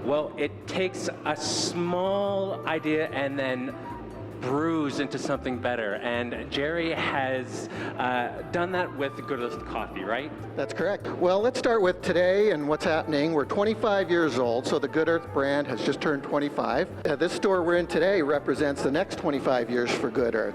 Well, it takes a small idea and then brews into something better. And Jerry has done that with GoodEarth coffee, right? That's correct. Well, let's start with today and what's happening. We're 25 years old, so the GoodEarth brand has just turned 25. This store we're in today represents the next 25 years for GoodEarth.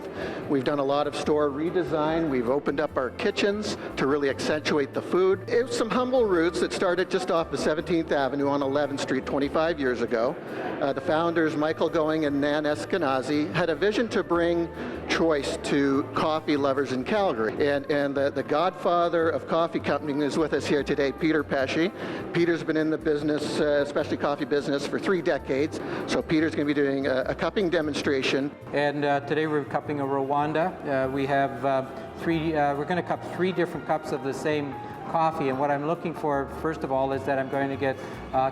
We've done a lot of store redesign. We've opened up our kitchens to really accentuate the food. It was some humble roots that started just off of 17th Avenue on 11th Street 25 years ago. The founders, Michael Going and Nan Eskenazi, had a vision to bring choice to coffee lovers in Calgary. And the godfather of coffee company is with us here today, Peter Pesce. Peter's been in the business, especially coffee business, for 3 decades. So Peter's going to be doing a cupping demonstration. And today we're cupping a Rwanda. We have we're going to cup 3 different cups of the same coffee, and what I'm looking for, first of all, is that I'm going to get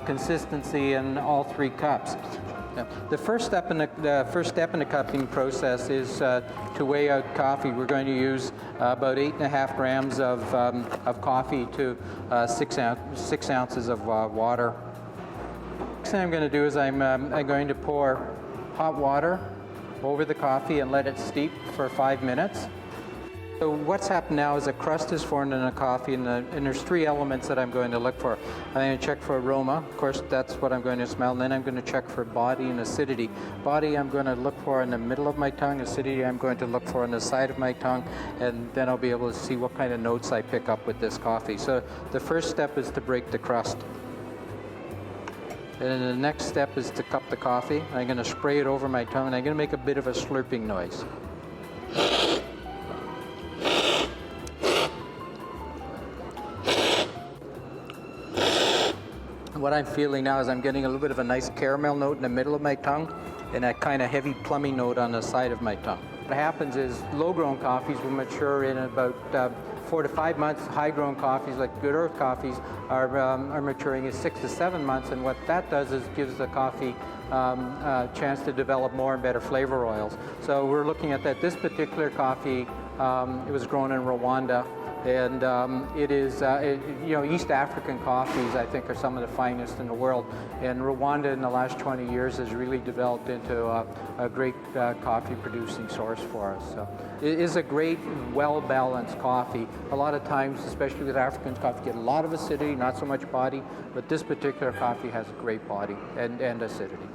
consistency in all 3 cups. The first step in the cupping process is to weigh out coffee. We're going to use about 8.5 grams of coffee to 6 ounces of water. Next thing I'm going to do is I'm going to pour hot water over the coffee and let it steep for 5 minutes. So what's happened now is a crust is formed in the coffee, and there's 3 elements that I'm going to look for. I'm going to check for aroma. Of course, that's what I'm going to smell. And then I'm going to check for body and acidity. Body I'm going to look for in the middle of my tongue. Acidity I'm going to look for on the side of my tongue. And then I'll be able to see what kind of notes I pick up with this coffee. So the first step is to break the crust. And then the next step is to cup the coffee. I'm going to spray it over my tongue, and I'm going to make a bit of a slurping noise. What I'm feeling now is I'm getting a little bit of a nice caramel note in the middle of my tongue and a kind of heavy plummy note on the side of my tongue. What happens is low-grown coffees will mature in about 4 to 5 months. High-grown coffees, like GoodEarth coffees, are maturing in 6 to 7 months, and what that does is gives the coffee a chance to develop more and better flavor oils. So we're looking at that. This particular coffee, it was grown in Rwanda. And it is, East African coffees, I think, are some of the finest in the world. And Rwanda in the last 20 years has really developed into a great coffee-producing source for us. So it is a great, well-balanced coffee. A lot of times, especially with African coffee, get a lot of acidity, not so much body. But this particular coffee has great body and acidity.